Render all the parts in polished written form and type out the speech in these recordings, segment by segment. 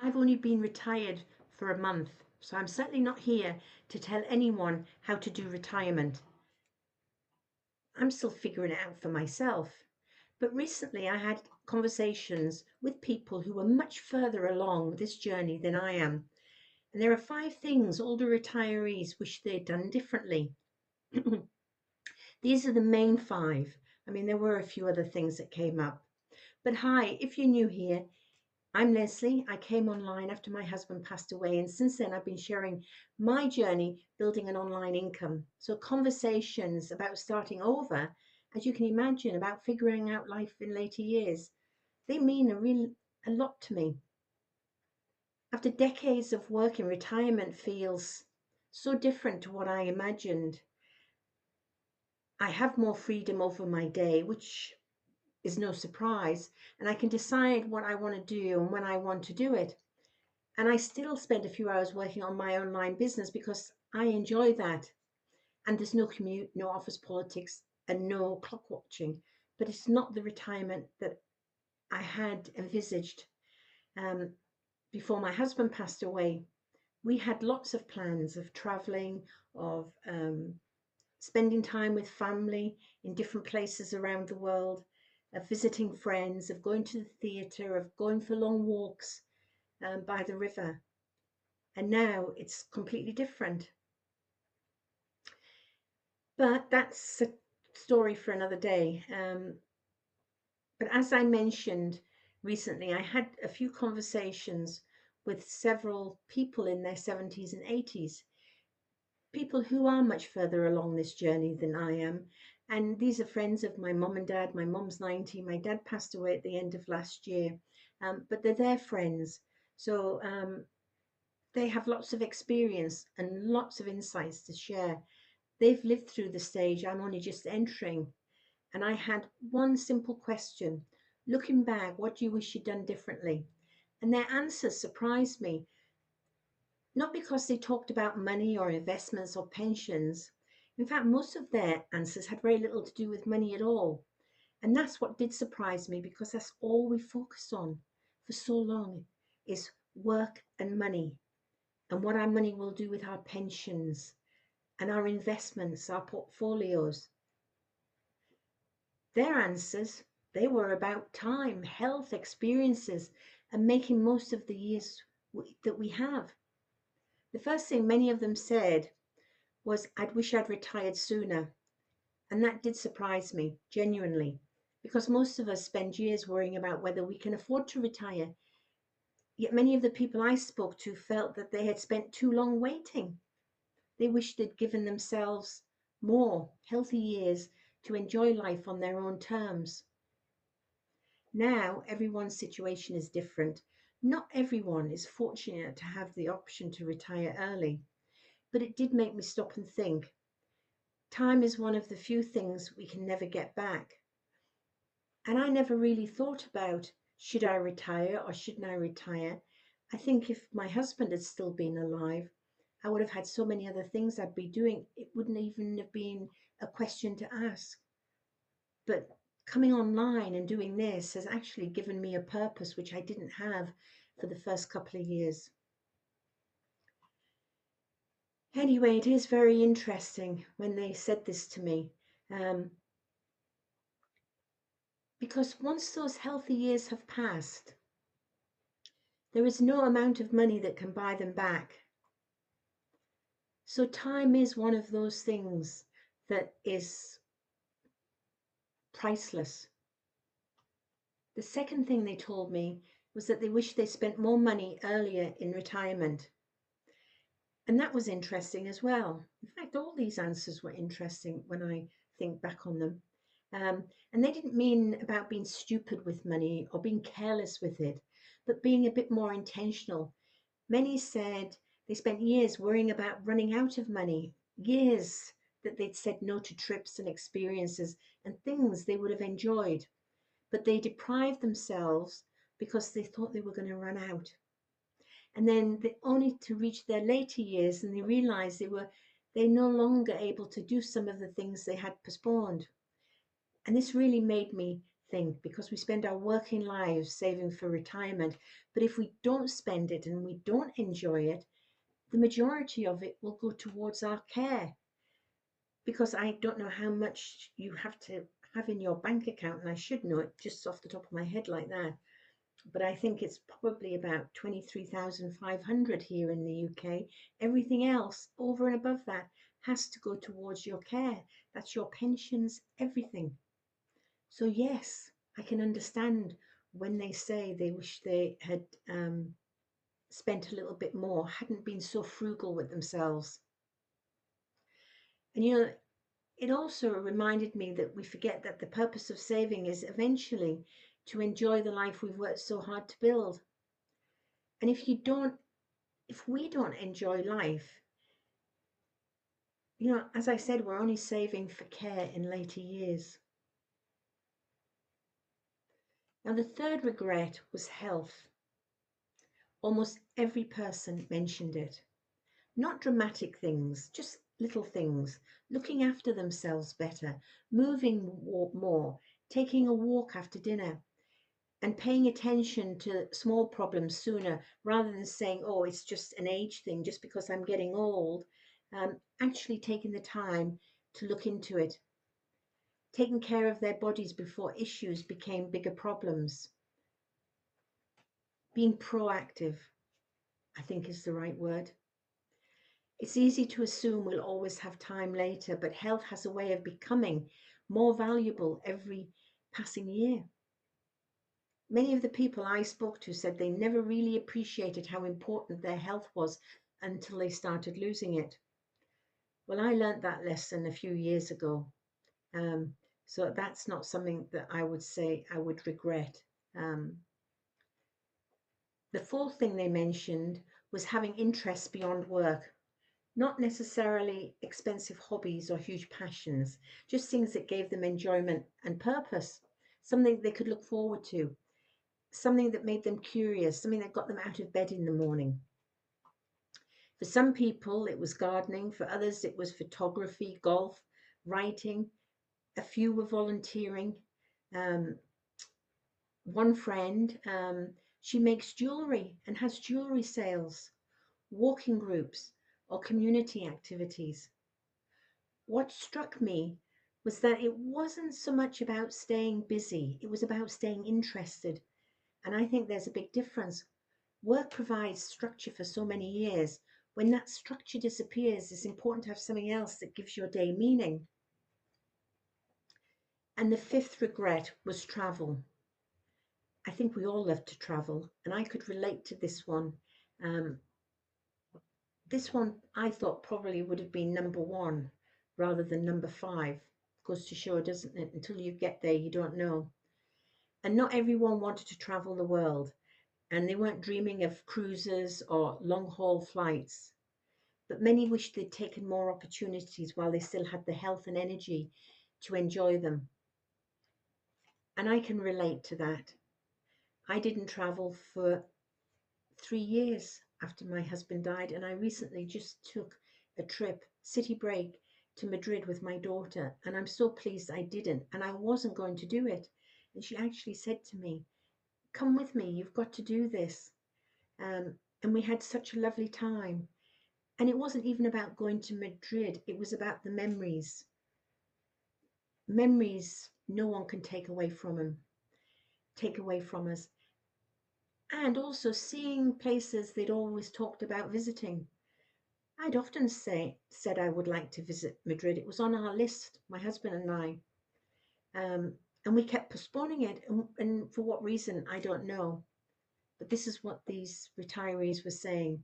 I've only been retired for a month, so I'm certainly not here to tell anyone how to do retirement. I'm still figuring it out for myself. But recently I had conversations with people who were much further along this journey than I am. And there are 5 things older retirees wish they'd done differently. These are the main 5. I mean, there were a few other things that came up. But hi, if you're new here, I'm Leslie. I came online after my husband passed away, and since then I've been sharing my journey building an online income. So, conversations about starting over, as you can imagine, about figuring out life in later years, they mean a lot to me. After decades of work in retirement feels so different to what I imagined. I have more freedom over my day, which is no surprise, and I can decide what I want to do and when I want to do it. And I still spend a few hours working on my online business because I enjoy that. And there's no commute, no office politics, and no clock watching. But it's not the retirement that I had envisaged um, before my husband passed away. We had lots of plans of traveling, of spending time with family in different places around the world, of visiting friends, of going to the theatre, of going for long walks by the river. And now it's completely different. But that's a story for another day. But as I mentioned recently, I had a few conversations with several people in their 70s and 80s, people who are much further along this journey than I am. And these are friends of my mom and dad. My mom's 90. My dad passed away at the end of last year, but they're their friends. So they have lots of experience and lots of insights to share. They've lived through the stage I'm only just entering. And I had one simple question. Looking back, what do you wish you'd done differently? And their answers surprised me, not because they talked about money or investments or pensions. In fact, most of their answers had very little to do with money at all. And that's what did surprise me because that's all we focused on for so long is work and money and what our money will do with our pensions and our investments, our portfolios. Their answers, they were about time, health, experiences, and making most of the years that we have. The first thing many of them said was, I'd wish I'd retired sooner. And that did surprise me, genuinely, because most of us spend years worrying about whether we can afford to retire. Yet many of the people I spoke to felt that they had spent too long waiting. They wished they'd given themselves more healthy years to enjoy life on their own terms. Now, everyone's situation is different. Not everyone is fortunate to have the option to retire early, but it did make me stop and think. Time is one of the few things we can never get back. And I never really thought about should I retire or shouldn't I retire. I think if my husband had still been alive, I would have had so many other things I'd be doing. It wouldn't even have been a question to ask. But coming online and doing this has actually given me a purpose which I didn't have for the first couple of years. Anyway, it is very interesting when they said this to me, um, because once those healthy years have passed, there is no amount of money that can buy them back. So time is one of those things that is priceless. The second thing they told me was that they wish they spent more money earlier in retirement. And that was interesting as well. In fact, all these answers were interesting when I think back on them. And they didn't mean about being stupid with money or being careless with it, but being a bit more intentional. Many said they spent years worrying about running out of money, years that they'd said no to trips and experiences and things they would have enjoyed, but they deprived themselves because they thought they were going to run out. And then they only to reach their later years and they realized they no longer able to do some of the things they had postponed. And this really made me thing because we spend our working lives saving for retirement. But if we don't spend it and we don't enjoy it, the majority of it will go towards our care. Because I don't know how much you have to have in your bank account, and I should know it just off the top of my head like that. But I think it's probably about 23,500 here in the UK. Everything else over and above that has to go towards your care. That's your pensions, everything. So, yes, I can understand when they say they wish they had spent a little bit more, hadn't been so frugal with themselves. And it also reminded me that we forget that the purpose of saving is eventually to enjoy the life we've worked so hard to build. And if we don't enjoy life, as I said, we're only saving for care in later years. Now, the third regret was health. Almost every person mentioned it. Not dramatic things, just little things. Looking after themselves better, moving more, taking a walk after dinner, and paying attention to small problems sooner rather than saying, oh, it's just an age thing, just because I'm getting old. Actually taking the time to look into it, taking care of their bodies before issues became bigger problems. Being proactive, I think, is the right word. It's easy to assume we'll always have time later, but health has a way of becoming more valuable every passing year. Many of the people I spoke to said they never really appreciated how important their health was until they started losing it. Well, I learnt that lesson a few years ago. Um, so that's not something that I would say I would regret. Um, the fourth thing they mentioned was having interests beyond work, not necessarily expensive hobbies or huge passions, just things that gave them enjoyment and purpose, something they could look forward to, something that made them curious, something that got them out of bed in the morning. For some people, it was gardening. For others, it was photography, golf, writing. A few were volunteering. Um, one friend, she makes jewelry and has jewelry sales, walking groups, or community activities. What struck me was that it wasn't so much about staying busy, it was about staying interested. And I think there's a big difference. Work provides structure for so many years. When that structure disappears, it's important to have something else that gives your day meaning. And the fifth regret was travel. I think we all love to travel, and I could relate to this one. Um, this one I thought probably would have been number one rather than number five. Goes to show, doesn't it? Until you get there, you don't know. And not everyone wanted to travel the world, and they weren't dreaming of cruises or long haul flights. But many wished they'd taken more opportunities while they still had the health and energy to enjoy them. And I can relate to that. I didn't travel for 3 years after my husband died, and I recently just took a trip, city break, to Madrid with my daughter, and I'm so pleased I didn't, and I wasn't going to do it. And she actually said to me, come with me, you've got to do this. And we had such a lovely time. And it wasn't even about going to Madrid, it was about the memories. Memories no one can take away from us. And also seeing places they'd always talked about visiting. I'd often said I would like to visit Madrid. It was on our list, my husband and I. And we kept postponing it. And for what reason, I don't know. But this is what these retirees were saying.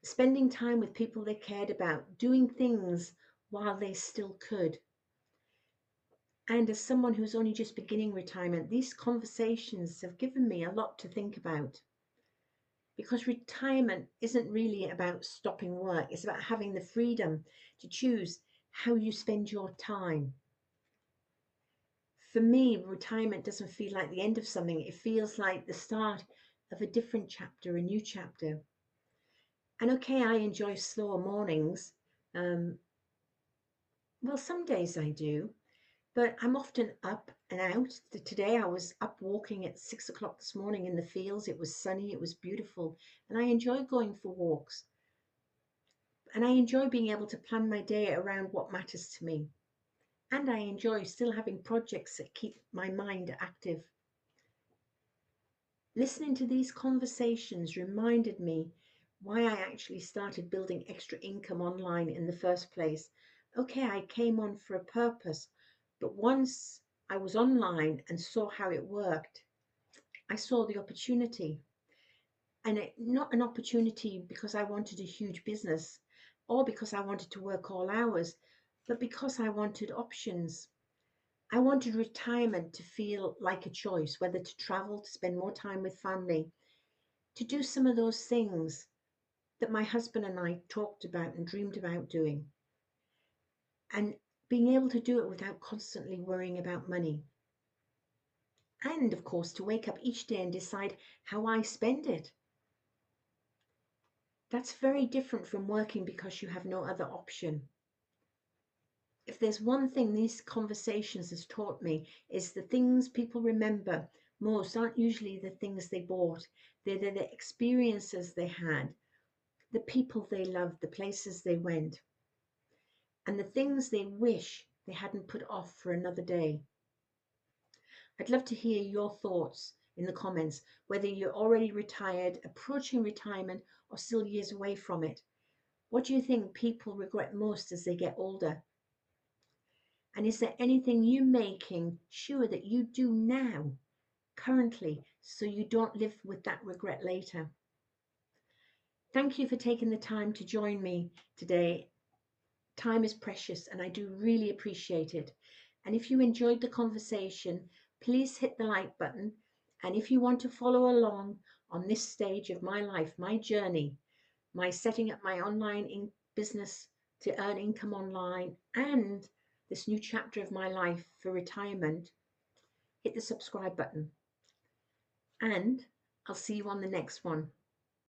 Spending time with people they cared about, doing things while they still could. And as someone who's only just beginning retirement, these conversations have given me a lot to think about. Because retirement isn't really about stopping work, it's about having the freedom to choose how you spend your time. For me, retirement doesn't feel like the end of something, it feels like the start of a different chapter, a new chapter. And okay, I enjoy slower mornings. Um, well, some days I do. But I'm often up and out. Today I was up walking at 6 o'clock this morning in the fields. It was sunny, it was beautiful, and I enjoy going for walks. And I enjoy being able to plan my day around what matters to me. And I enjoy still having projects that keep my mind active. Listening to these conversations reminded me why I actually started building extra income online in the first place. Okay, I came on for a purpose, but once I was online and saw how it worked, I saw the opportunity. And not an opportunity because I wanted a huge business or because I wanted to work all hours, but because I wanted options. I wanted retirement to feel like a choice, whether to travel, to spend more time with family, to do some of those things that my husband and I talked about and dreamed about doing, and being able to do it without constantly worrying about money. And of course, to wake up each day and decide how I spend it. That's very different from working because you have no other option. If there's one thing these conversations has taught me, is the things people remember most aren't usually the things they bought. They're the experiences they had, the people they loved, the places they went, and the things they wish they hadn't put off for another day. I'd love to hear your thoughts in the comments, whether you're already retired, approaching retirement, or still years away from it. What do you think people regret most as they get older? And is there anything you're making sure that you do now, currently, so you don't live with that regret later? Thank you for taking the time to join me today. Time is precious and I do really appreciate it. And if you enjoyed the conversation, please hit the like button. And if you want to follow along on this stage of my life, my journey, my setting up my online business to earn income online, and this new chapter of my life for retirement, hit the subscribe button. And I'll see you on the next one.